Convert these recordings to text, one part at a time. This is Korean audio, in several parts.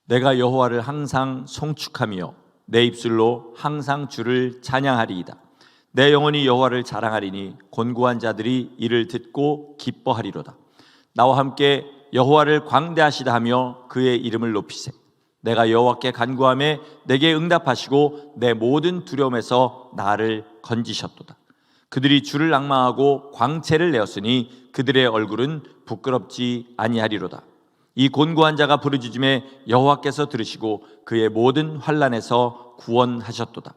내가 여호와를 항상 송축하며 내 입술로 항상 주를 찬양하리이다. 내 영혼이 여호와를 자랑하리니 곤고한 자들이 이를 듣고 기뻐하리로다. 나와 함께 여호와를 광대하시다 하며 그의 이름을 높이세. 내가 여호와께 간구하매 내게 응답하시고 내 모든 두려움에서 나를 건지셨도다. 그들이 주를 앙망하고 광채를 내었으니 그들의 얼굴은 부끄럽지 아니하리로다. 이 곤고한 자가 부르짖음에 여호와께서 들으시고 그의 모든 환난에서 구원하셨도다.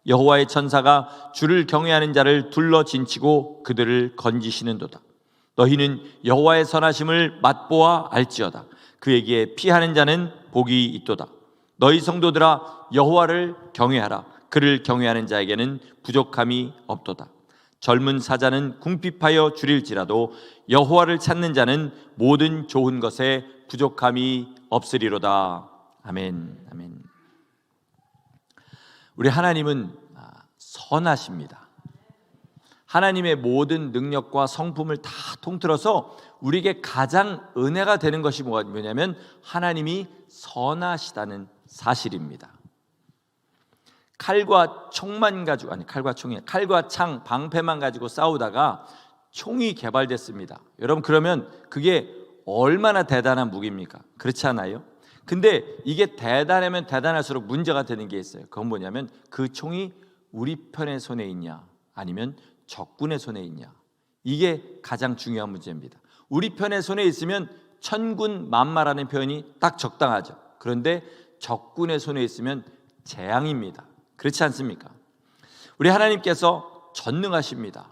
여호와의 천사가 주를 경외하는 자를 둘러 진치고 그들을 건지시는도다. 너희는 여호와의 선하심을 맛보아 알지어다. 그에게 피하는 자는 복이 있도다. 너희 성도들아 여호와를 경외하라. 그를 경외하는 자에게는 부족함이 없도다. 젊은 사자는 궁핍하여 줄일지라도 여호와를 찾는 자는 모든 좋은 것에 부족함이 없으리로다. 아멘. 아멘. 우리 하나님은 선하십니다. 하나님의 모든 능력과 성품을 다 통틀어서 우리에게 가장 은혜가 되는 것이 뭐냐면 하나님이 선하시다는 사실입니다. 칼과 총만 가지고, 아니 칼과 총이, 칼과 창, 방패만 가지고 싸우다가 총이 개발됐습니다. 여러분, 그러면 그게 얼마나 대단한 무기입니까? 그렇지 않아요? 근데 이게 대단하면 대단할수록 문제가 되는 게 있어요. 그건 뭐냐면 그 총이 우리 편의 손에 있냐 아니면 적군의 손에 있냐, 이게 가장 중요한 문제입니다. 우리 편의 손에 있으면 천군만마라는 표현이 딱 적당하죠. 그런데 적군의 손에 있으면 재앙입니다. 그렇지 않습니까? 우리 하나님께서 전능하십니다.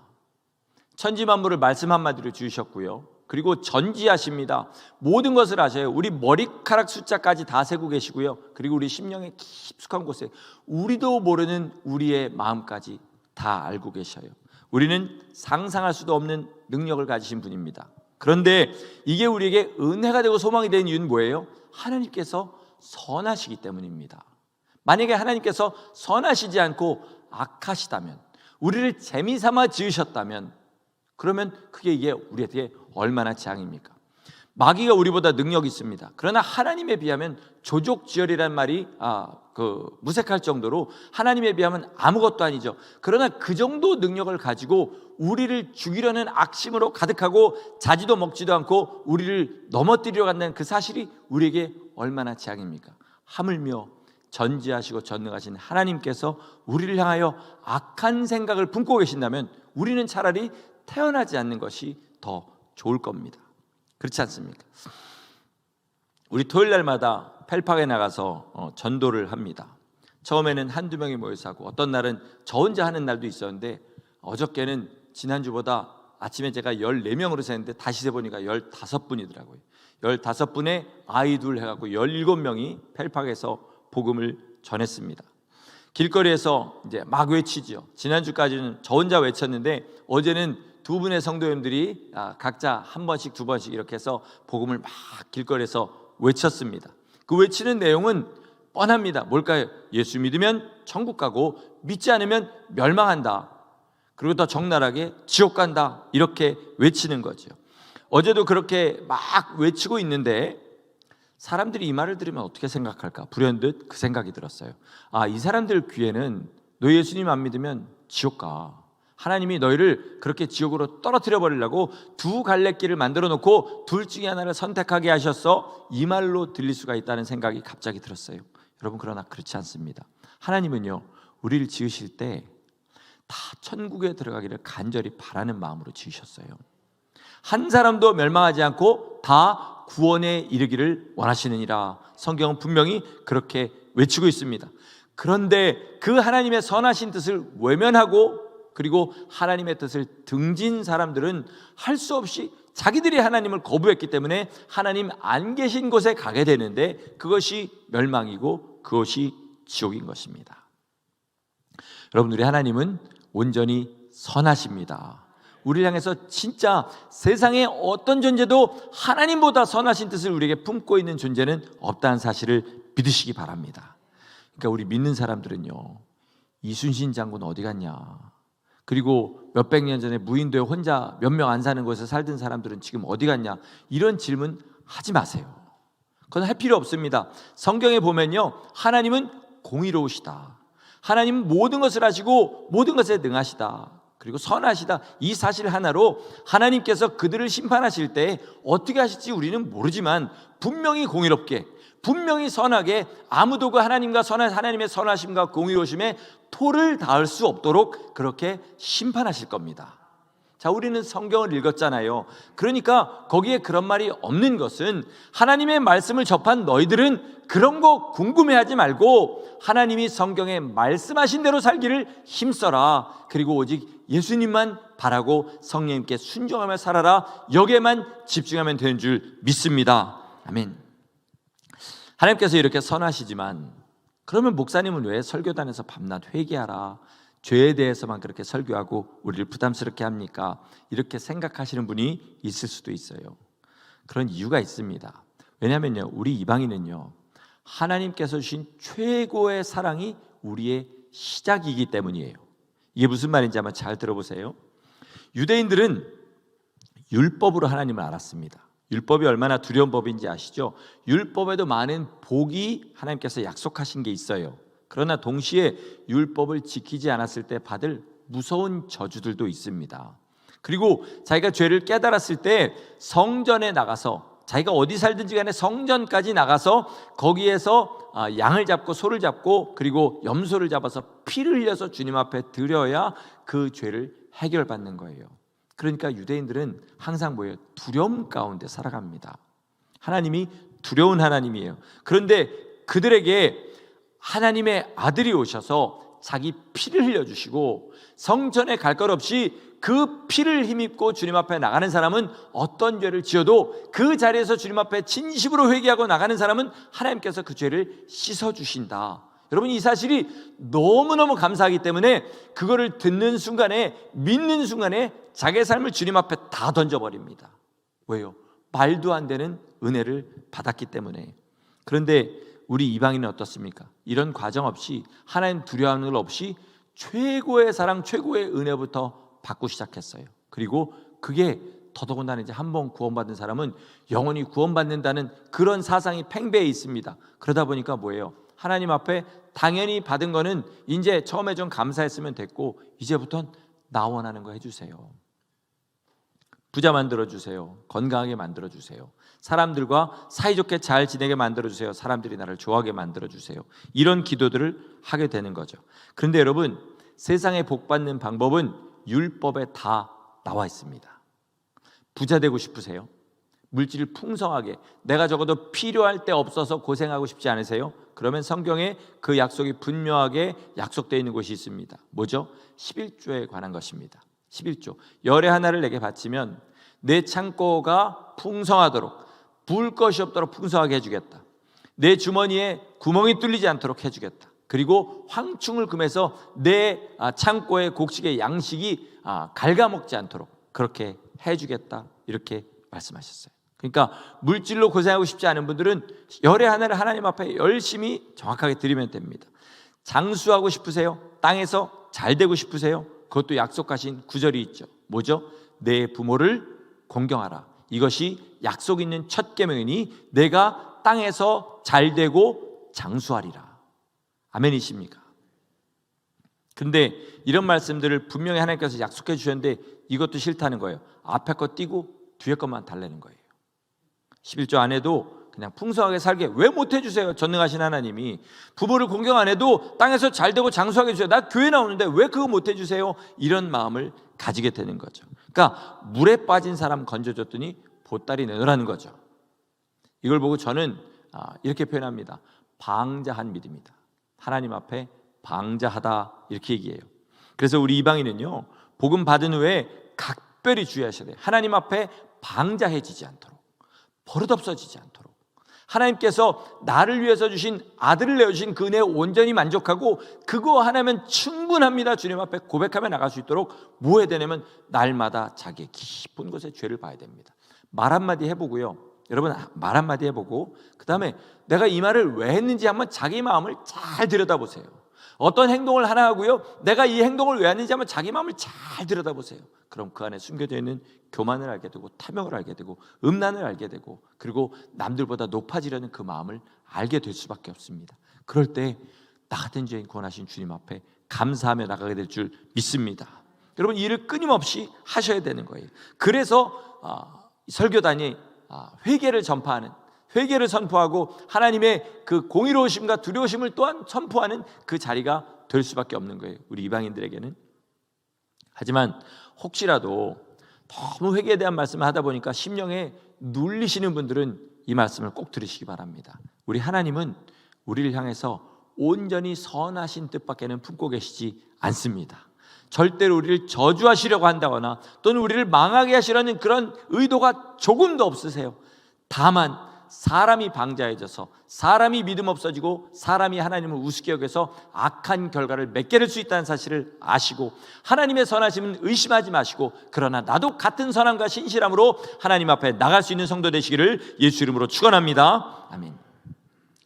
천지만물을 말씀 한마디로 주셨고요, 그리고 전지하십니다. 모든 것을 아셔요. 우리 머리카락 숫자까지 다 세고 계시고요, 그리고 우리 심령의 깊숙한 곳에 우리도 모르는 우리의 마음까지 다 알고 계셔요. 우리는 상상할 수도 없는 능력을 가지신 분입니다. 그런데 이게 우리에게 은혜가 되고 소망이 되는 이유는 뭐예요? 하나님께서 선하시기 때문입니다. 만약에 하나님께서 선하시지 않고 악하시다면, 우리를 재미삼아 지으셨다면, 그러면 이게 우리에게 얼마나 재앙입니까? 마귀가 우리보다 능력이 있습니다. 그러나 하나님에 비하면 조족지혈이라는 말이 무색할 정도로 하나님에 비하면 아무것도 아니죠. 그러나 그 정도 능력을 가지고 우리를 죽이려는 악심으로 가득하고 자지도 먹지도 않고 우리를 넘어뜨리려 간다는 그 사실이 우리에게 얼마나 재앙입니까? 하물며 전지하시고 전능하신 하나님께서 우리를 향하여 악한 생각을 품고 계신다면 우리는 차라리 태어나지 않는 것이 더 좋을 겁니다. 그렇지 않습니까? 우리 토요일 날마다 펠팍에 나가서 전도를 합니다. 처음에는 한두 명이 모여서 하고, 어떤 날은 저 혼자 하는 날도 있었는데, 어저께는 지난주보다 아침에 제가 14명으로 셌는데 다시 세보니까 15분이더라고요. 15분에 아이 둘 해갖고 17명이 펠팍에서 복음을 전했습니다. 길거리에서 이제 막 외치죠. 지난주까지는 저 혼자 외쳤는데 어제는 두 분의 성도님들이 각자 한 번씩 두 번씩 이렇게 해서 복음을 막 길거리에서 외쳤습니다. 그 외치는 내용은 뻔합니다. 뭘까요? 예수 믿으면 천국 가고 믿지 않으면 멸망한다. 그리고 더 적나라하게 지옥 간다. 이렇게 외치는 거죠. 어제도 그렇게 막 외치고 있는데 사람들이 이 말을 들으면 어떻게 생각할까? 불현듯 그 생각이 들었어요. 이 사람들 귀에는 너 예수님 안 믿으면 지옥 가, 하나님이 너희를 그렇게 지옥으로 떨어뜨려 버리려고 두 갈래길을 만들어 놓고 둘 중에 하나를 선택하게 하셨어, 이 말로 들릴 수가 있다는 생각이 갑자기 들었어요. 여러분, 그러나 그렇지 않습니다. 하나님은요, 우리를 지으실 때 다 천국에 들어가기를 간절히 바라는 마음으로 지으셨어요. 한 사람도 멸망하지 않고 다 구원에 이르기를 원하시느니라. 성경은 분명히 그렇게 외치고 있습니다. 그런데 그 하나님의 선하신 뜻을 외면하고 그리고 하나님의 뜻을 등진 사람들은 할 수 없이 자기들이 하나님을 거부했기 때문에 하나님 안 계신 곳에 가게 되는데, 그것이 멸망이고 그것이 지옥인 것입니다. 여러분, 우리 하나님은 온전히 선하십니다. 우리를 향해서 진짜 세상에 어떤 존재도 하나님보다 선하신 뜻을 우리에게 품고 있는 존재는 없다는 사실을 믿으시기 바랍니다. 그러니까 우리 믿는 사람들은요, 이순신 장군 어디 갔냐, 그리고 몇백 년 전에 무인도에 혼자 몇 명 안 사는 곳에 살던 사람들은 지금 어디 갔냐, 이런 질문 하지 마세요. 그건 할 필요 없습니다. 성경에 보면요, 하나님은 공의로우시다. 하나님은 모든 것을 하시고 모든 것에 능하시다. 그리고 선하시다. 이 사실 하나로 하나님께서 그들을 심판하실 때 어떻게 하실지 우리는 모르지만 분명히 공의롭게, 분명히 선하게, 아무도 그 하나님의 선하심과 공의로우심에 토를 닿을 수 없도록 그렇게 심판하실 겁니다. 자, 우리는 성경을 읽었잖아요. 그러니까 거기에 그런 말이 없는 것은, 하나님의 말씀을 접한 너희들은 그런 거 궁금해하지 말고 하나님이 성경에 말씀하신 대로 살기를 힘써라. 그리고 오직 예수님만 바라고 성령님께 순종하며 살아라. 여기에만 집중하면 되는 줄 믿습니다. 아멘. 하나님께서 이렇게 선하시지만, 그러면 목사님은 왜 설교단에서 밤낮 회개하라, 죄에 대해서만 그렇게 설교하고 우리를 부담스럽게 합니까? 이렇게 생각하시는 분이 있을 수도 있어요. 그런 이유가 있습니다. 왜냐하면요, 우리 이방인은요, 하나님께서 주신 최고의 사랑이 우리의 시작이기 때문이에요. 이게 무슨 말인지 한번 잘 들어보세요. 유대인들은 율법으로 하나님을 알았습니다. 율법이 얼마나 두려운 법인지 아시죠? 율법에도 많은 복이 하나님께서 약속하신 게 있어요. 그러나 동시에 율법을 지키지 않았을 때 받을 무서운 저주들도 있습니다. 그리고 자기가 죄를 깨달았을 때 성전에 나가서, 자기가 어디 살든지 간에 성전까지 나가서 거기에서 양을 잡고 소를 잡고 그리고 염소를 잡아서 피를 흘려서 주님 앞에 드려야 그 죄를 해결받는 거예요. 그러니까 유대인들은 항상 뭐예요? 두려움 가운데 살아갑니다. 하나님이 두려운 하나님이에요. 그런데 그들에게 하나님의 아들이 오셔서 자기 피를 흘려주시고 성전에 갈 것 없이 그 피를 힘입고 주님 앞에 나가는 사람은 어떤 죄를 지어도 그 자리에서 주님 앞에 진심으로 회개하고 나가는 사람은 하나님께서 그 죄를 씻어주신다. 여러분, 이 사실이 너무너무 감사하기 때문에 그거를 듣는 순간에, 믿는 순간에 자기의 삶을 주님 앞에 다 던져버립니다. 왜요? 말도 안 되는 은혜를 받았기 때문에. 그런데 우리 이방인은 어떻습니까? 이런 과정 없이, 하나님 두려워하는 것 없이 최고의 사랑, 최고의 은혜부터 받고 시작했어요. 그리고 그게 더더군다나 이제 한번 구원받은 사람은 영원히 구원받는다는 그런 사상이 팽배해 있습니다. 그러다 보니까 뭐예요? 하나님 앞에 당연히 받은 거는 이제 처음에 좀 감사했으면 됐고, 이제부터는 나 원하는 거 해주세요. 부자 만들어주세요. 건강하게 만들어주세요. 사람들과 사이좋게 잘 지내게 만들어주세요. 사람들이 나를 좋아하게 만들어주세요. 이런 기도들을 하게 되는 거죠. 그런데 여러분, 세상에 복 받는 방법은 율법에 다 나와 있습니다. 부자 되고 싶으세요? 물질을 풍성하게, 내가 적어도 필요할 때 없어서 고생하고 싶지 않으세요? 그러면 성경에 그 약속이 분명하게 약속되어 있는 곳이 있습니다. 뭐죠? 11조에 관한 것입니다. 11조. 열의 하나를 내게 바치면 내 창고가 풍성하도록, 부을 것이 없도록 풍성하게 해주겠다. 내 주머니에 구멍이 뚫리지 않도록 해주겠다. 그리고 황충을 금해서 내 창고의 곡식의 양식이 갉아먹지 않도록 그렇게 해주겠다. 이렇게 말씀하셨어요. 그러니까 물질로 고생하고 싶지 않은 분들은 열의 하나를 하나님 앞에 열심히 정확하게 드리면 됩니다. 장수하고 싶으세요? 땅에서 잘 되고 싶으세요? 그것도 약속하신 구절이 있죠. 뭐죠? 내 부모를 공경하라. 이것이 약속 있는 첫 계명이니 내가 땅에서 잘 되고 장수하리라. 아멘이십니까? 근데 이런 말씀들을 분명히 하나님께서 약속해 주셨는데 이것도 싫다는 거예요. 앞에 거 띄고 뒤에 것만 달라는 거예요. 11조 안 해도 그냥 풍성하게 살게 왜 못 해주세요? 전능하신 하나님이. 부모를 공경 안 해도 땅에서 잘 되고 장수하게 해주세요. 나 교회 나오는데 왜 그거 못 해주세요? 이런 마음을 가지게 되는 거죠. 그러니까 물에 빠진 사람 건져줬더니 보따리 내놓으라는 거죠. 이걸 보고 저는 이렇게 표현합니다. 방자한 믿음이다. 하나님 앞에 방자하다, 이렇게 얘기해요. 그래서 우리 이방인은요, 복음 받은 후에 각별히 주의하셔야 돼요. 하나님 앞에 방자해지지 않도록, 버릇없어지지 않도록, 하나님께서 나를 위해서 주신 아들을 내어주신 그 은혜에 온전히 만족하고 그거 하나면 충분합니다. 주님 앞에 고백하며 나갈 수 있도록 뭐 해야 되냐면 날마다 자기의 깊은 곳에 죄를 봐야 됩니다. 말 한마디 해보고요, 여러분 말 한마디 해보고 그 다음에 내가 이 말을 왜 했는지 한번 자기 마음을 잘 들여다보세요. 어떤 행동을 하나 하고요, 내가 이 행동을 왜 하는지 한번 자기 마음을 잘 들여다보세요. 그럼 그 안에 숨겨져 있는 교만을 알게 되고, 탐욕을 알게 되고, 음란을 알게 되고, 그리고 남들보다 높아지려는 그 마음을 알게 될 수밖에 없습니다. 그럴 때 나 같은 죄인 구원하신 주님 앞에 감사하며 나가게 될 줄 믿습니다. 여러분, 이 일을 끊임없이 하셔야 되는 거예요. 그래서 설교단이 회개를 전파하는, 회개를 선포하고 하나님의 그 공의로우심과 두려우심을 또한 선포하는 그 자리가 될 수밖에 없는 거예요, 우리 이방인들에게는. 하지만 혹시라도 너무 회개에 대한 말씀을 하다 보니까 심령에 눌리시는 분들은 이 말씀을 꼭 들으시기 바랍니다. 우리 하나님은 우리를 향해서 온전히 선하신 뜻밖에는 품고 계시지 않습니다. 절대로 우리를 저주하시려고 한다거나 또는 우리를 망하게 하시려는 그런 의도가 조금도 없으세요. 다만 사람이 방자해져서, 사람이 믿음 없어지고, 사람이 하나님을 우습게 여겨서 악한 결과를 맺게 될 수 있다는 사실을 아시고, 하나님의 선하심은 의심하지 마시고, 그러나 나도 같은 선함과 신실함으로 하나님 앞에 나갈 수 있는 성도 되시기를 예수 이름으로 축원합니다. 아멘.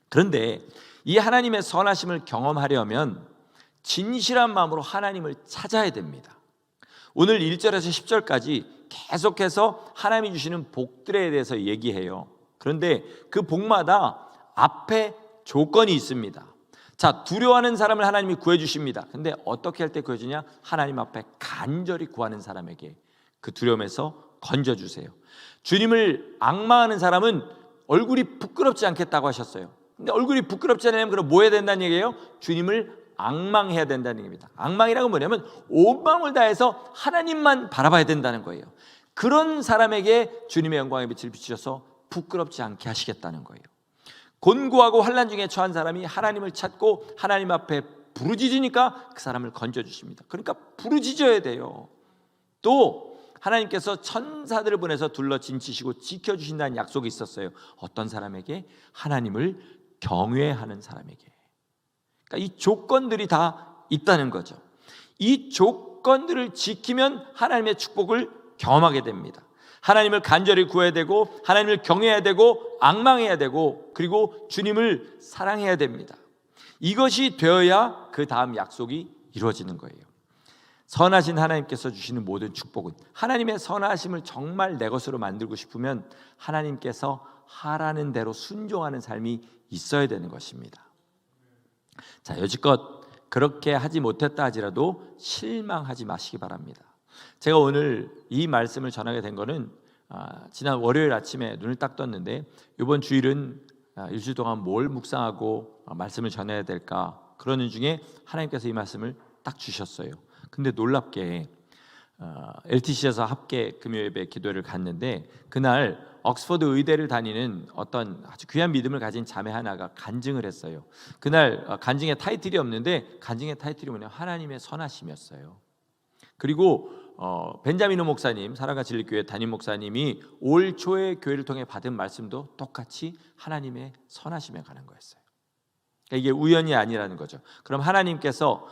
그런데 이 하나님의 선하심을 경험하려면 진실한 마음으로 하나님을 찾아야 됩니다. 오늘 1절에서 10절까지 계속해서 하나님이 주시는 복들에 대해서 얘기해요. 그런데 그 복마다 앞에 조건이 있습니다. 자, 두려워하는 사람을 하나님이 구해주십니다. 근데 어떻게 할 때 구해주냐? 하나님 앞에 간절히 구하는 사람에게 그 두려움에서 건져주세요. 주님을 앙망하는 사람은 얼굴이 부끄럽지 않겠다고 하셨어요. 근데 얼굴이 부끄럽지 않으면 그럼 뭐 해야 된다는 얘기예요? 주님을 앙망해야 된다는 얘기입니다. 앙망이라는 건 뭐냐면 온 마음을 다해서 하나님만 바라봐야 된다는 거예요. 그런 사람에게 주님의 영광의 빛을 비추셔서 부끄럽지 않게 하시겠다는 거예요. 곤고하고 환난 중에 처한 사람이 하나님을 찾고 하나님 앞에 부르짖으니까 그 사람을 건져주십니다. 그러니까 부르짖어야 돼요. 또 하나님께서 천사들을 보내서 둘러 진치시고 지켜주신다는 약속이 있었어요. 어떤 사람에게? 하나님을 경외하는 사람에게. 그러니까 이 조건들이 다 있다는 거죠. 이 조건들을 지키면 하나님의 축복을 경험하게 됩니다. 하나님을 간절히 구해야 되고, 하나님을 경외해야 되고, 앙망해야 되고, 그리고 주님을 사랑해야 됩니다. 이것이 되어야 그 다음 약속이 이루어지는 거예요. 선하신 하나님께서 주시는 모든 축복은, 하나님의 선하심을 정말 내 것으로 만들고 싶으면 하나님께서 하라는 대로 순종하는 삶이 있어야 되는 것입니다. 자, 여지껏 그렇게 하지 못했다 하지라도 실망하지 마시기 바랍니다. 제가 오늘 이 말씀을 전하게 된 거는 지난 월요일 아침에 눈을 딱 떴는데, 이번 주일은 일주일 동안 뭘 묵상하고 말씀을 전해야 될까 그러는 중에 하나님께서 이 말씀을 딱 주셨어요. 근데 놀랍게 LTC에서 합계 금요예배 기도회를 갔는데, 그날 옥스퍼드 의대를 다니는 어떤 아주 귀한 믿음을 가진 자매 하나가 간증을 했어요. 그날 간증의 타이틀이 없는데 간증의 타이틀이 뭐냐, 하나님의 선하심이었어요. 그리고 벤자미노 목사님, 사랑과 진리교회 담임 목사님이 올 초에 교회를 통해 받은 말씀도 똑같이 하나님의 선하심에 관한 거였어요. 그러니까 이게 우연이 아니라는 거죠. 그럼 하나님께서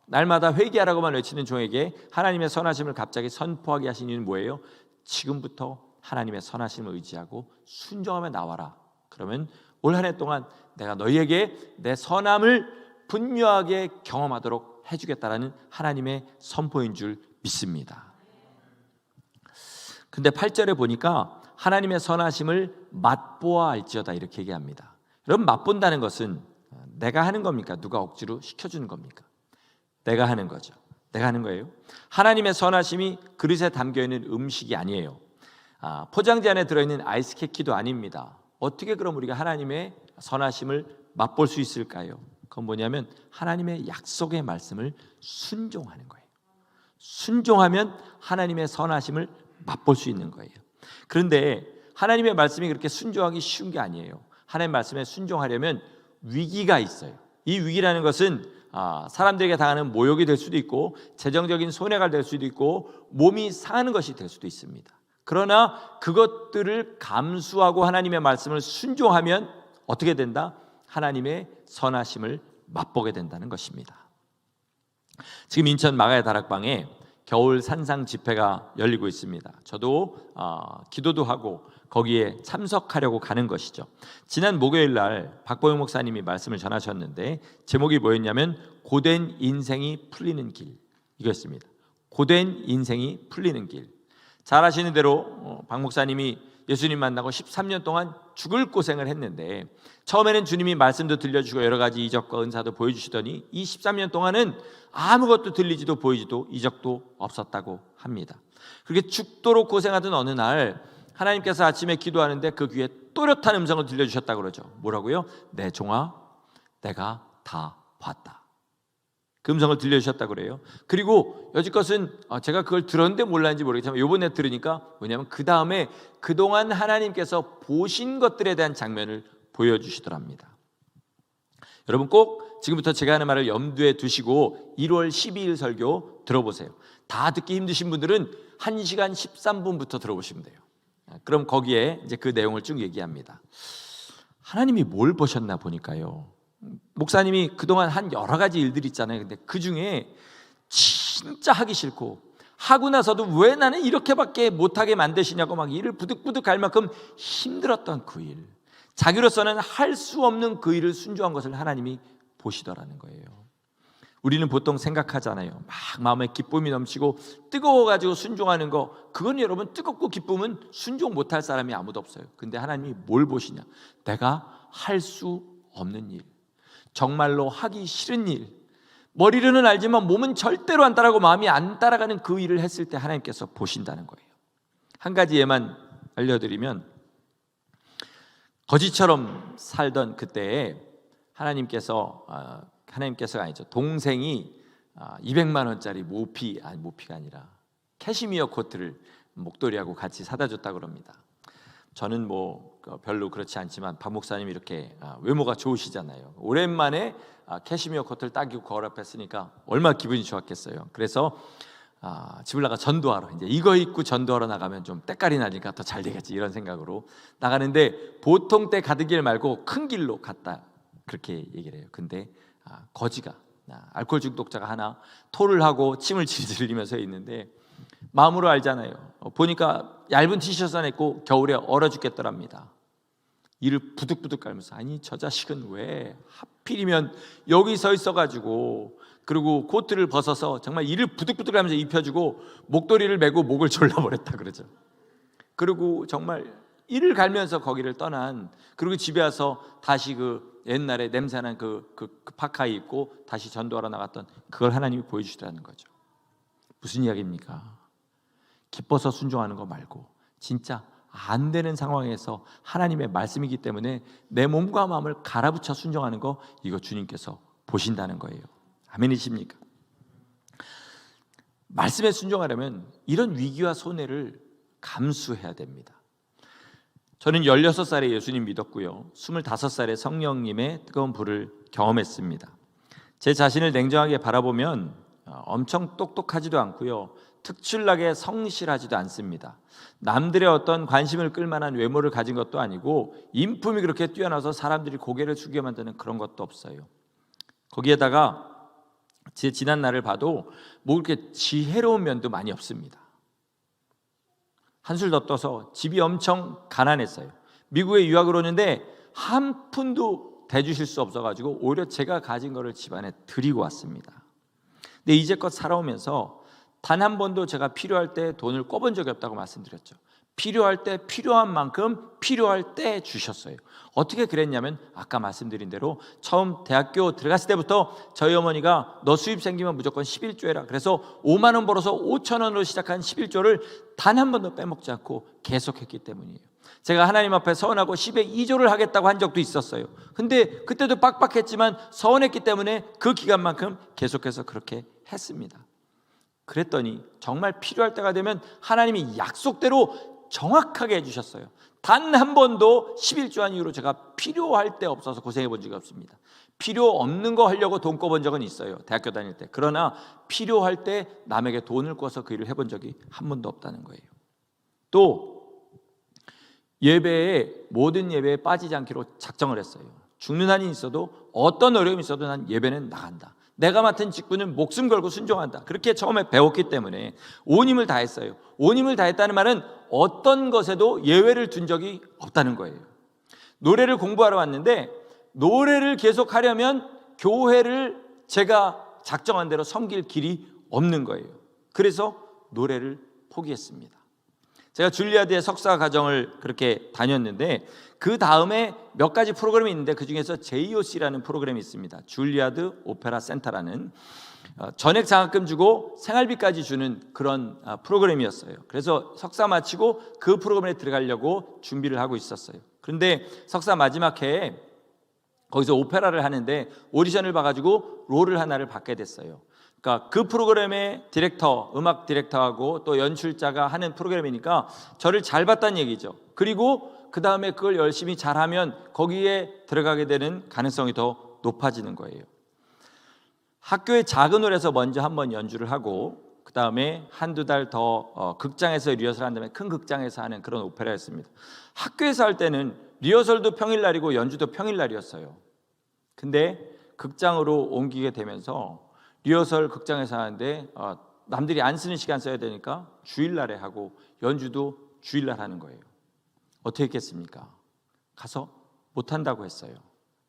날마다 회개하라고만 외치는 종에게 하나님의 선하심을 갑자기 선포하게 하신 이유는 뭐예요? 지금부터 하나님의 선하심을 의지하고 순종하며 나와라. 그러면 올 한 해 동안 내가 너희에게 내 선함을 분명하게 경험하도록 해주겠다라는 하나님의 선포인 줄 믿습니다. 근데 8절에 보니까 하나님의 선하심을 맛보아 알지어다 이렇게 얘기합니다. 여러분, 맛본다는 것은 내가 하는 겁니까? 누가 억지로 시켜주는 겁니까? 내가 하는 거죠. 내가 하는 거예요. 하나님의 선하심이 그릇에 담겨있는 음식이 아니에요. 포장지 안에 들어있는 아이스 캐키도 아닙니다. 어떻게 그럼 우리가 하나님의 선하심을 맛볼 수 있을까요? 그건 뭐냐면 하나님의 약속의 말씀을 순종하는 거예요. 순종하면 하나님의 선하심을 맛볼 수 있는 거예요. 그런데 하나님의 말씀이 그렇게 순종하기 쉬운 게 아니에요. 하나님의 말씀에 순종하려면 위기가 있어요. 이 위기라는 것은 사람들에게 당하는 모욕이 될 수도 있고, 재정적인 손해가 될 수도 있고, 몸이 상하는 것이 될 수도 있습니다. 그러나 그것들을 감수하고 하나님의 말씀을 순종하면 어떻게 된다? 하나님의 선하심을 맛보게 된다는 것입니다. 지금 인천 마가야 다락방에 겨울 산상 집회가 열리고 있습니다. 저도 기도도 하고 거기에 참석하려고 가는 것이죠. 지난 목요일 날 박보영 목사님이 말씀을 전하셨는데 제목이 뭐였냐면 고된 인생이 풀리는 길, 이거였습니다. 고된 인생이 풀리는 길. 잘 아시는 대로 박 목사님이 예수님 만나고 13년 동안 죽을 고생을 했는데, 처음에는 주님이 말씀도 들려주고 여러 가지 이적과 은사도 보여주시더니 이 13년 동안은 아무것도 들리지도 보이지도 이적도 없었다고 합니다. 그렇게 죽도록 고생하던 어느 날 하나님께서 아침에 기도하는데 그 귀에 또렷한 음성을 들려주셨다고 그러죠. 뭐라고요? 내 종아, 내가 다 봤다. 그 음성을 들려주셨다고 그래요. 그리고 여지껏은 제가 그걸 들었는데 몰랐는지 모르겠지만 이번에 들으니까 뭐냐면 그 다음에 그동안 하나님께서 보신 것들에 대한 장면을 보여주시더랍니다. 여러분 꼭 지금부터 제가 하는 말을 염두에 두시고 1월 12일 설교 들어보세요. 다 듣기 힘드신 분들은 1시간 13분부터 들어보시면 돼요. 그럼 거기에 이제 그 내용을 쭉 얘기합니다. 하나님이 뭘 보셨나 보니까요, 목사님이 그동안 한 여러 가지 일들이 있잖아요. 근데 그 중에 진짜 하기 싫고 하고 나서도 왜 나는 이렇게밖에 못하게 만드시냐고 막 이를 부득부득 갈 만큼 힘들었던 그 일, 자기로서는 할 수 없는 그 일을 순종한 것을 하나님이 보시더라는 거예요. 우리는 보통 생각하잖아요. 막 마음에 기쁨이 넘치고 뜨거워가지고 순종하는 거, 그건 여러분 뜨겁고 기쁨은 순종 못할 사람이 아무도 없어요. 근데 하나님이 뭘 보시냐? 내가 할 수 없는 일, 정말로 하기 싫은 일, 머리로는 알지만 몸은 절대로 안 따라가고 마음이 안 따라가는 그 일을 했을 때 하나님께서 보신다는 거예요. 한 가지 예만 알려드리면, 거지처럼 살던 그때에 하나님께서가 아니죠, 동생이 200만 원짜리 모피가 아니라 캐시미어 코트를 목도리하고 같이 사다 줬다고 그럽니다. 저는 뭐 별로 그렇지 않지만 박 목사님이 이렇게 외모가 좋으시잖아요. 오랜만에 캐시미어 코트를 딱 입고 거울 앞에 쓰니까 얼마나 기분이 좋았겠어요. 그래서 집을 나가 전도하러, 이제 이거 입고 전도하러 나가면 좀 때깔이 나니까 더 잘 되겠지, 이런 생각으로 나가는데 보통 때 가던 길 말고 큰 길로 갔다, 그렇게 얘기를 해요. 근데 거지가, 알코올 중독자가 하나 토를 하고 침을 질질 흘리면서 있는데, 마음으로 알잖아요. 보니까 얇은 티셔츠 안에 입고 겨울에 얼어 죽겠더랍니다. 이를 부득부득 깔면서, 아니 저 자식은 왜 하필이면 여기 서 있어가지고, 그리고 코트를 벗어서 정말 이를 부득부득 하면서 입혀주고 목도리를 메고 목을 졸라버렸다 그러죠. 그리고 정말 이를 갈면서 거기를 떠난, 그리고 집에 와서 다시 그 옛날에 냄새난 그 파카 입고 다시 전도하러 나갔던 그걸 하나님이 보여주시라는 거죠. 무슨 이야기입니까? 기뻐서 순종하는 거 말고 진짜 안 되는 상황에서 하나님의 말씀이기 때문에 내 몸과 마음을 갈아붙여 순종하는 거, 이거 주님께서 보신다는 거예요. 아멘이십니까? 말씀에 순종하려면 이런 위기와 손해를 감수해야 됩니다. 저는 16살에 예수님 믿었고요, 25살에 성령님의 뜨거운 불을 경험했습니다. 제 자신을 냉정하게 바라보면 엄청 똑똑하지도 않고요, 특출나게 성실하지도 않습니다. 남들의 어떤 관심을 끌만한 외모를 가진 것도 아니고 인품이 그렇게 뛰어나서 사람들이 고개를 숙여 만드는 그런 것도 없어요. 거기에다가 제 지난 날을 봐도 뭐 그렇게 지혜로운 면도 많이 없습니다. 한술 더 떠서 집이 엄청 가난했어요. 미국에 유학을 오는데 한 푼도 대주실 수 없어가지고 오히려 제가 가진 거를 집안에 드리고 왔습니다. 근데 이제껏 살아오면서 단 한 번도 제가 필요할 때 돈을 꿔본 적이 없다고 말씀드렸죠. 필요할 때 필요한 만큼 필요할 때 주셨어요. 어떻게 그랬냐면, 아까 말씀드린 대로 처음 대학교 들어갔을 때부터 저희 어머니가 너 수입 생기면 무조건 11조 해라, 그래서 5만 원 벌어서 5천 원으로 시작한 11조를 단 한 번도 빼먹지 않고 계속했기 때문이에요. 제가 하나님 앞에 서원하고 10에 2조를 하겠다고 한 적도 있었어요. 근데 그때도 빡빡했지만 서원했기 때문에 그 기간만큼 계속해서 그렇게 했습니다. 그랬더니 정말 필요할 때가 되면 하나님이 약속대로 정확하게 해주셨어요. 단 한 번도 11조 이후로 제가 필요할 때 없어서 고생해 본 적이 없습니다. 필요 없는 거 하려고 돈 꿔본 적은 있어요, 대학교 다닐 때. 그러나 필요할 때 남에게 돈을 꿔서 그 일을 해본 적이 한 번도 없다는 거예요. 또 모든 예배에 빠지지 않기로 작정을 했어요. 죽는 한이 있어도 어떤 어려움이 있어도 난 예배는 나간다. 내가 맡은 직분은 목숨 걸고 순종한다. 그렇게 처음에 배웠기 때문에 온 힘을 다했어요. 온 힘을 다했다는 말은 어떤 것에도 예외를 둔 적이 없다는 거예요. 노래를 공부하러 왔는데 노래를 계속 하려면 교회를 제가 작정한 대로 섬길 길이 없는 거예요. 그래서 노래를 포기했습니다. 제가 줄리아드의 석사 과정을 그렇게 다녔는데 그 다음에 몇 가지 프로그램이 있는데 그 중에서 JOC라는 프로그램이 있습니다. 줄리아드 오페라 센터라는 전액 장학금 주고 생활비까지 주는 그런 프로그램이었어요. 그래서 석사 마치고 그 프로그램에 들어가려고 준비를 하고 있었어요. 그런데 석사 마지막 해에 거기서 오페라를 하는데 오디션을 봐가지고 롤을 하나를 받게 됐어요. 그러니까 그 프로그램의 디렉터, 음악 디렉터하고 또 연출자가 하는 프로그램이니까 저를 잘 봤다는 얘기죠. 그리고 그 다음에 그걸 열심히 잘하면 거기에 들어가게 되는 가능성이 더 높아지는 거예요. 학교의 작은 홀에서 먼저 한번 연주를 하고 그 다음에 한두 달 더 극장에서 리허설 한 다음에 큰 극장에서 하는 그런 오페라였습니다. 학교에서 할 때는 리허설도 평일날이고 연주도 평일날이었어요. 근데 극장으로 옮기게 되면서 리허설 극장에서 하는데 남들이 안 쓰는 시간 써야 되니까 주일날에 하고 연주도 주일날 하는 거예요. 어떻게 했겠습니까? 가서 못한다고 했어요.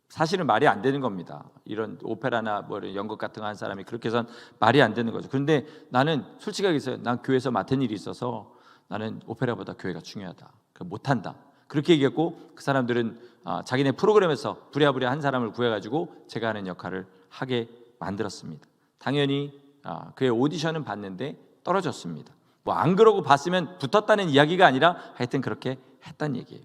사실은 말이 안 되는 겁니다. 이런 오페라나 뭐 연극 같은 거 한 사람이 그렇게 해서는 말이 안 되는 거죠. 그런데 나는 솔직하게 있어요. 난 교회에서 맡은 일이 있어서 나는 오페라보다 교회가 중요하다. 못한다. 그렇게 얘기했고 그 사람들은 자기네 프로그램에서 부랴부랴 한 사람을 구해가지고 제가 하는 역할을 하게 만들었습니다. 당연히 그의 오디션은 봤는데 떨어졌습니다. 뭐 안 그러고 봤으면 붙었다는 이야기가 아니라 하여튼 그렇게 했단 얘기예요.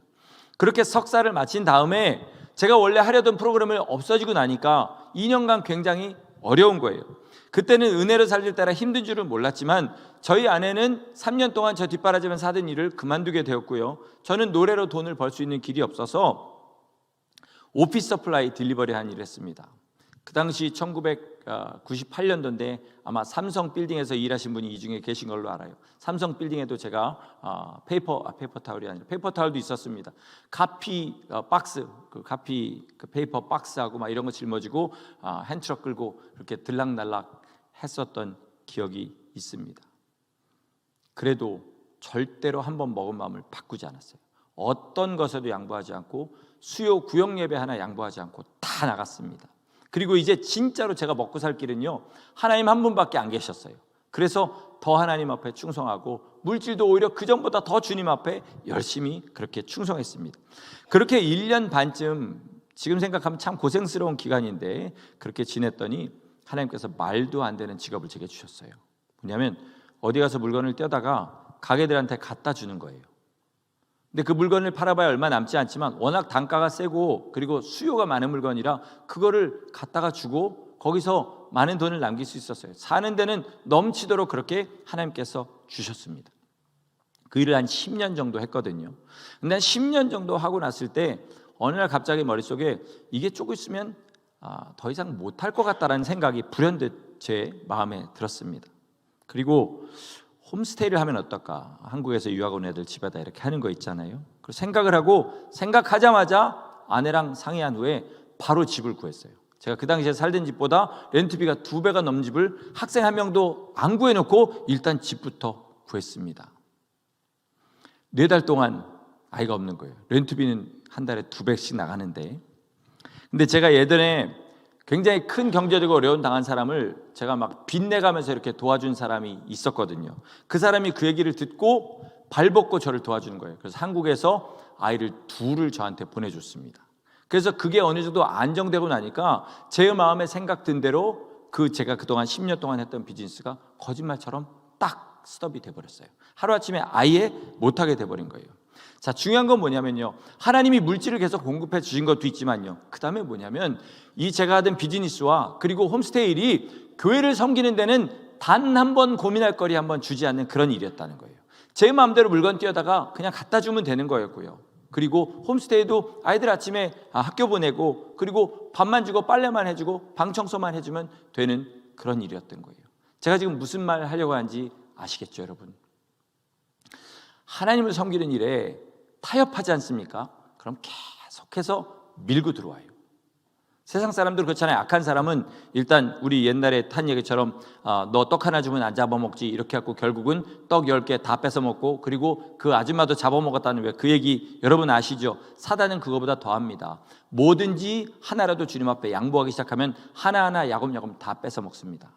그렇게 석사를 마친 다음에 제가 원래 하려던 프로그램을 없어지고 나니까 2년간 굉장히 어려운 거예요. 그때는 은혜로 살릴 때라 힘든 줄은 몰랐지만 저희 아내는 3년 동안 저 뒷바라지면서 하던 일을 그만두게 되었고요. 저는 노래로 돈을 벌 수 있는 길이 없어서 오피스 서플라이 딜리버리 한 일을 했습니다. 그 당시 1998년도인데 아마 삼성 빌딩에서 일하신 분이 이 중에 계신 걸로 알아요. 삼성 빌딩에도 제가 페이퍼 타올이 아니라 페이퍼 타올도 있었습니다. 카피 박스, 카피 페이퍼 박스하고 막 이런 거 짊어지고 핸트럭 끌고 이렇게 들락날락 했었던 기억이 있습니다. 그래도 절대로 한번 먹은 마음을 바꾸지 않았어요. 어떤 것에도 양보하지 않고 수요 구역 예배 하나 양보하지 않고 다 나갔습니다. 그리고 이제 진짜로 제가 먹고 살 길은요 하나님 한 분밖에 안 계셨어요. 그래서 더 하나님 앞에 충성하고 물질도 오히려 그전보다 더 주님 앞에 열심히 그렇게 충성했습니다. 그렇게 1년 반쯤 지금 생각하면 참 고생스러운 기간인데 그렇게 지냈더니 하나님께서 말도 안 되는 직업을 제게 주셨어요. 뭐냐면 어디 가서 물건을 떼다가 가게들한테 갖다 주는 거예요. 근데 그 물건을 팔아봐야 얼마 남지 않지만 워낙 단가가 세고 그리고 수요가 많은 물건이라 그거를 갖다가 주고 거기서 많은 돈을 남길 수 있었어요. 사는 데는 넘치도록 그렇게 하나님께서 주셨습니다. 그 일을 한 10년 정도 했거든요. 근데 한 10년 정도 하고 났을 때 어느 날 갑자기 머릿속에 이게 조금 있으면 더 이상 못할 것 같다라는 생각이 불현듯 제 마음에 들었습니다. 그리고 홈스테이를 하면 어떨까? 한국에서 유학 온 애들 집에다 이렇게 하는 거 있잖아요. 그 생각을 하고 생각하자마자 아내랑 상의한 후에 바로 집을 구했어요. 제가 그 당시에 살던 집보다 렌트비가 2배가 넘는 집을 학생 한 명도 안 구해놓고 일단 집부터 구했습니다. 4달 동안 아이가 없는 거예요. 렌트비는 한 달에 200씩 나가는데. 근데 제가 예전에 굉장히 큰 경제적으로 어려운 당한 사람을 제가 막 빚내가면서 이렇게 도와준 사람이 있었거든요. 그 사람이 그 얘기를 듣고 발벗고 저를 도와주는 거예요. 그래서 한국에서 아이를 2를 저한테 보내줬습니다. 그래서 그게 어느 정도 안정되고 나니까 제 마음에 생각든 대로 제가 그동안 10년 동안 했던 비즈니스가 거짓말처럼 딱 스톱이 돼버렸어요. 하루아침에 아예 못하게 돼버린 거예요. 자, 중요한 건 뭐냐면요, 하나님이 물질을 계속 공급해 주신 것도 있지만요, 그 다음에 뭐냐면 이 제가 하던 비즈니스와 그리고 홈스테이 일이 교회를 섬기는 데는 단 한 번 고민할 거리 한번 주지 않는 그런 일이었다는 거예요. 제 마음대로 물건 띄어다가 그냥 갖다 주면 되는 거였고요. 그리고 홈스테이도 아이들 아침에 학교 보내고 그리고 밥만 주고 빨래만 해주고 방 청소만 해주면 되는 그런 일이었던 거예요. 제가 지금 무슨 말 하려고 하는지 아시겠죠, 여러분? 하나님을 섬기는 일에 타협하지 않습니까? 그럼 계속해서 밀고 들어와요. 세상 사람들 그렇잖아요. 악한 사람은 일단 우리 옛날에 탄 얘기처럼 너 떡 하나 주면 안 잡아먹지 이렇게 하고 결국은 떡 10개 다 뺏어먹고, 그리고 그 아줌마도 잡아먹었다는 왜 그 얘기 여러분 아시죠? 사단은 그거보다 더합니다. 뭐든지 하나라도 주님 앞에 양보하기 시작하면 하나하나 야곱야곱 다 뺏어먹습니다.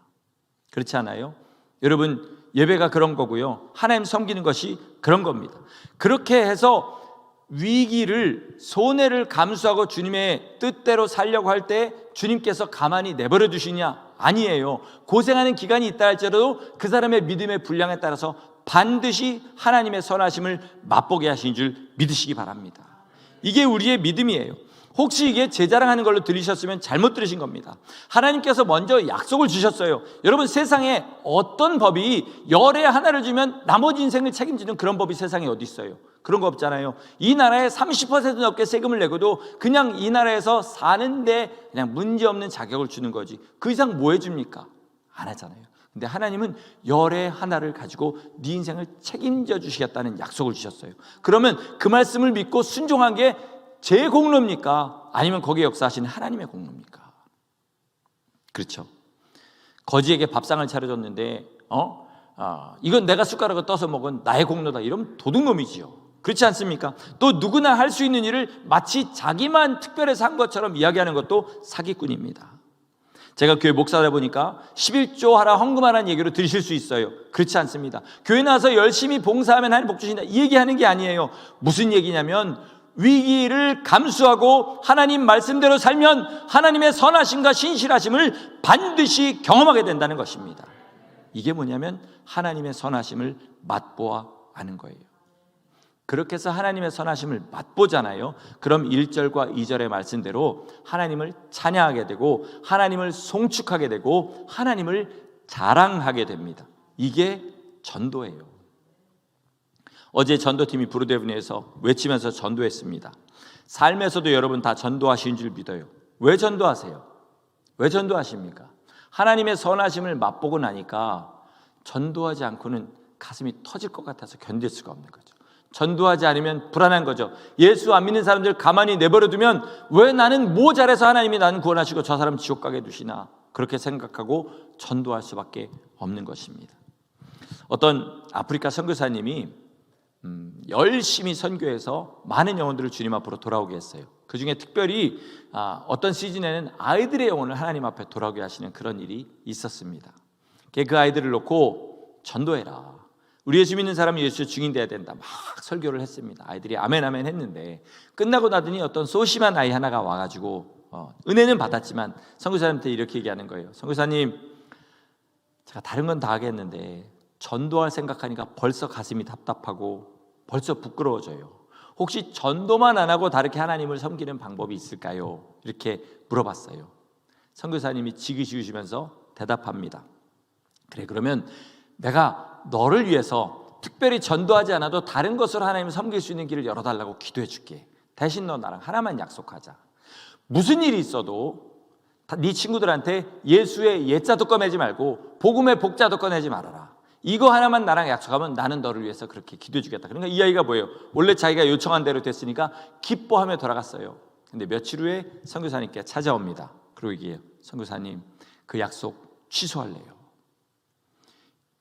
그렇지 않아요? 여러분, 예배가 그런 거고요, 하나님 섬기는 것이 그런 겁니다. 그렇게 해서 위기를, 손해를 감수하고 주님의 뜻대로 살려고 할 때 주님께서 가만히 내버려 두시냐? 아니에요. 고생하는 기간이 있다 할지라도 그 사람의 믿음의 분량에 따라서 반드시 하나님의 선하심을 맛보게 하신 줄 믿으시기 바랍니다. 이게 우리의 믿음이에요. 혹시 이게 제 자랑하는 걸로 들으셨으면 잘못 들으신 겁니다. 하나님께서 먼저 약속을 주셨어요. 여러분, 세상에 어떤 법이 열에 하나를 주면 나머지 인생을 책임지는 그런 법이 세상에 어디 있어요? 그런 거 없잖아요. 이 나라에 30% 넘게 세금을 내고도 그냥 이 나라에서 사는데 그냥 문제없는 자격을 주는 거지, 그 이상 뭐 해줍니까? 안 하잖아요. 근데 하나님은 열의 하나를 가지고 네 인생을 책임져 주시겠다는 약속을 주셨어요. 그러면 그 말씀을 믿고 순종한 게 제 공로입니까? 아니면 거기에 역사하시는 하나님의 공로입니까? 그렇죠. 거지에게 밥상을 차려줬는데 이건 내가 숟가락을 떠서 먹은 나의 공로다 이러면 도둑놈이지요. 그렇지 않습니까? 또 누구나 할 수 있는 일을 마치 자기만 특별해서 한 것처럼 이야기하는 것도 사기꾼입니다. 제가 교회 목사다 보니까 11조 하라 헌금하라는 얘기로 들으실 수 있어요. 그렇지 않습니다. 교회 나와서 열심히 봉사하면 하나님 복 주신다 이 얘기하는 게 아니에요. 무슨 얘기냐면 위기를 감수하고 하나님 말씀대로 살면 하나님의 선하심과 신실하심을 반드시 경험하게 된다는 것입니다. 이게 뭐냐면 하나님의 선하심을 맛보아 아는 거예요. 그렇게 해서 하나님의 선하심을 맛보잖아요. 그럼 1절과 2절의 말씀대로 하나님을 찬양하게 되고 하나님을 송축하게 되고 하나님을 자랑하게 됩니다. 이게 전도예요. 어제 전도팀이 부르데브니에서 외치면서 전도했습니다. 삶에서도 여러분 다 전도하신 줄 믿어요. 왜 전도하세요? 왜 전도하십니까? 하나님의 선하심을 맛보고 나니까 전도하지 않고는 가슴이 터질 것 같아서 견딜 수가 없는 거죠. 전도하지 않으면 불안한 거죠. 예수 안 믿는 사람들 가만히 내버려두면 왜 나는 뭐 잘해서 하나님이 나는 구원하시고 저 사람 지옥 가게 두시나, 그렇게 생각하고 전도할 수밖에 없는 것입니다. 어떤 아프리카 선교사님이 열심히 선교해서 많은 영혼들을 주님 앞으로 돌아오게 했어요. 그 중에 특별히 어떤 시즌에는 아이들의 영혼을 하나님 앞에 돌아오게 하시는 그런 일이 있었습니다. 그 아이들을 놓고 전도해라, 우리 예수 믿는 사람이 예수의 증인돼야 된다, 막 설교를 했습니다. 아이들이 아멘 아멘 했는데 끝나고 나더니 어떤 소심한 아이 하나가 와가지고 은혜는 받았지만 선교사님한테 이렇게 얘기하는 거예요. 선교사님, 제가 다른 건 다 하겠는데 전도할 생각하니까 벌써 가슴이 답답하고 벌써 부끄러워져요. 혹시 전도만 안 하고 다르게 하나님을 섬기는 방법이 있을까요? 이렇게 물어봤어요. 선교사님이 지그시우시면서 대답합니다. 그래, 그러면 내가 너를 위해서 특별히 전도하지 않아도 다른 것으로 하나님을 섬길 수 있는 길을 열어달라고 기도해 줄게. 대신 너 나랑 하나만 약속하자. 무슨 일이 있어도 네 친구들한테 예수의 예자도 꺼내지 말고 복음의 복자도 꺼내지 말아라. 이거 하나만 나랑 약속하면 나는 너를 위해서 그렇게 기도해 주겠다. 그러니까 이 아이가 뭐예요? 원래 자기가 요청한 대로 됐으니까 기뻐하며 돌아갔어요. 근데 며칠 후에 선교사님께 찾아옵니다. 그리고 얘기해요. 선교사님, 그 약속 취소할래요.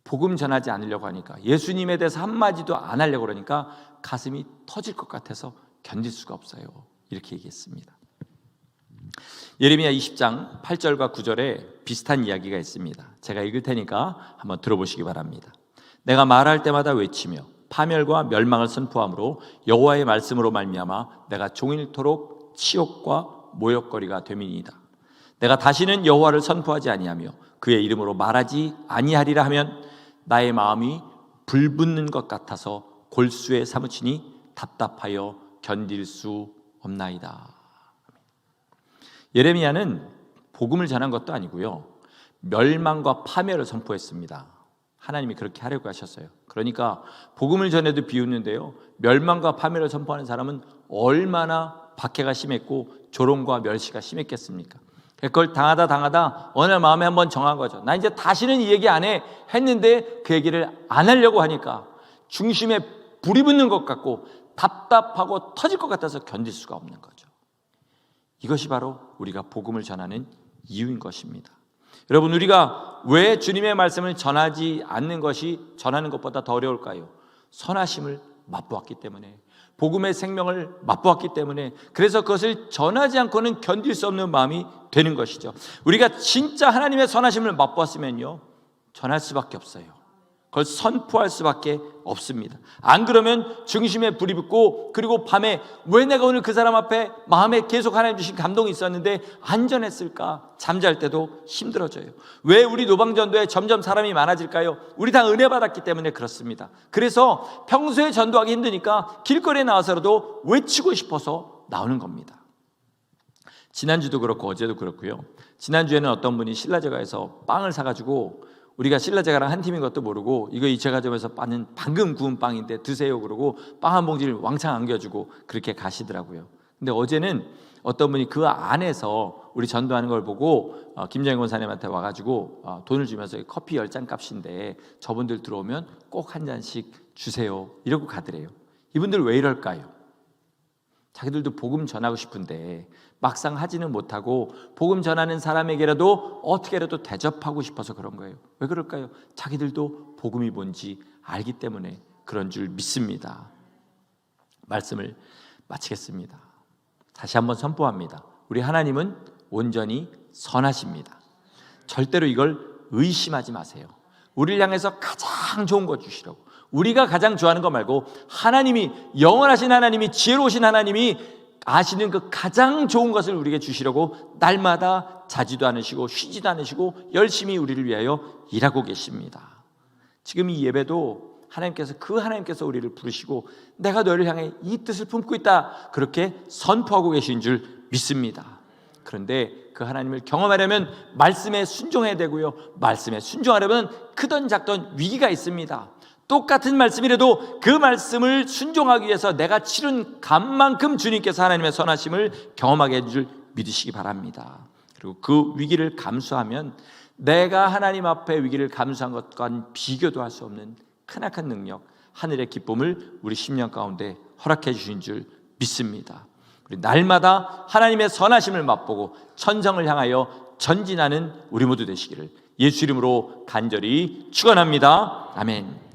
복음 전하지 않으려고 하니까, 예수님에 대해서 한마디도 안 하려고 그러니까 가슴이 터질 것 같아서 견딜 수가 없어요. 이렇게 얘기했습니다. 예레미야 20장 8절과 9절에 비슷한 이야기가 있습니다. 제가 읽을 테니까 한번 들어보시기 바랍니다. 내가 말할 때마다 외치며 파멸과 멸망을 선포함으로 여호와의 말씀으로 말미암아 내가 종일토록 치욕과 모욕거리가 됨이니이다. 내가 다시는 여호와를 선포하지 아니하며 그의 이름으로 말하지 아니하리라 하면 나의 마음이 불붙는 것 같아서 골수에 사무치니 답답하여 견딜 수 없나이다. 예레미야는 복음을 전한 것도 아니고요, 멸망과 파멸을 선포했습니다. 하나님이 그렇게 하려고 하셨어요. 그러니까 복음을 전해도 비웃는데요, 멸망과 파멸을 선포하는 사람은 얼마나 박해가 심했고 조롱과 멸시가 심했겠습니까? 그걸 당하다 어느 날 마음에 한번 정한 거죠. 나 이제 다시는 이 얘기 안 해 했는데 그 얘기를 안 하려고 하니까 중심에 불이 붙는 것 같고 답답하고 터질 것 같아서 견딜 수가 없는 거죠. 이것이 바로 우리가 복음을 전하는 이유인 것입니다. 여러분, 우리가 왜 주님의 말씀을 전하지 않는 것이 전하는 것보다 더 어려울까요? 선하심을 맛보았기 때문에, 복음의 생명을 맛보았기 때문에, 그래서 그것을 전하지 않고는 견딜 수 없는 마음이 되는 것이죠. 우리가 진짜 하나님의 선하심을 맛보았으면요, 전할 수밖에 없어요. 그걸 선포할 수밖에 없습니다. 안 그러면 중심에 불이 붙고, 그리고 밤에 왜 내가 오늘 그 사람 앞에 마음에 계속 하나님 주신 감동이 있었는데 안전했을까? 잠잘 때도 힘들어져요. 왜 우리 노방전도에 점점 사람이 많아질까요? 우리 다 은혜 받았기 때문에 그렇습니다. 그래서 평소에 전도하기 힘드니까 길거리에 나와서라도 외치고 싶어서 나오는 겁니다. 지난주도 그렇고 어제도 그렇고요. 지난주에는 어떤 분이 신라제과에서 빵을 사가지고, 우리가 신라제과랑 한 팀인 것도 모르고 이거 이 제과점에서 파는 방금 구운 빵인데 드세요 그러고 빵 한 봉지를 왕창 안겨주고 그렇게 가시더라고요. 근데 어제는 어떤 분이 그 안에서 우리 전도하는 걸 보고 김정인 권사님한테 와가지고 돈을 주면서 커피 10잔 값인데 저분들 들어오면 꼭 한 잔씩 주세요 이러고 가더래요. 이분들 왜 이럴까요? 자기들도 복음 전하고 싶은데 막상 하지는 못하고 복음 전하는 사람에게라도 어떻게라도 대접하고 싶어서 그런 거예요. 왜 그럴까요? 자기들도 복음이 뭔지 알기 때문에 그런 줄 믿습니다. 말씀을 마치겠습니다. 다시 한번 선포합니다. 우리 하나님은 온전히 선하십니다. 절대로 이걸 의심하지 마세요. 우리를 향해서 가장 좋은 거 주시라고, 우리가 가장 좋아하는 거 말고 하나님이, 영원하신 하나님이, 지혜로우신 하나님이 아시는 그 가장 좋은 것을 우리에게 주시려고 날마다 자지도 않으시고 쉬지도 않으시고 열심히 우리를 위하여 일하고 계십니다. 지금 이 예배도 하나님께서 우리를 부르시고 내가 너를 향해 이 뜻을 품고 있다, 그렇게 선포하고 계신 줄 믿습니다. 그런데 그 하나님을 경험하려면 말씀에 순종해야 되고요, 말씀에 순종하려면 크던 작던 위기가 있습니다. 똑같은 말씀이라도 그 말씀을 순종하기 위해서 내가 치른 값만큼 주님께서 하나님의 선하심을 경험하게 해줄 줄 믿으시기 바랍니다. 그리고 그 위기를 감수하면 내가 하나님 앞에 위기를 감수한 것과는 비교도 할 수 없는 크나큰 능력, 하늘의 기쁨을 우리 심령 가운데 허락해 주신 줄 믿습니다. 우리 날마다 하나님의 선하심을 맛보고 천성을 향하여 전진하는 우리 모두 되시기를 예수 이름으로 간절히 축원합니다. 아멘.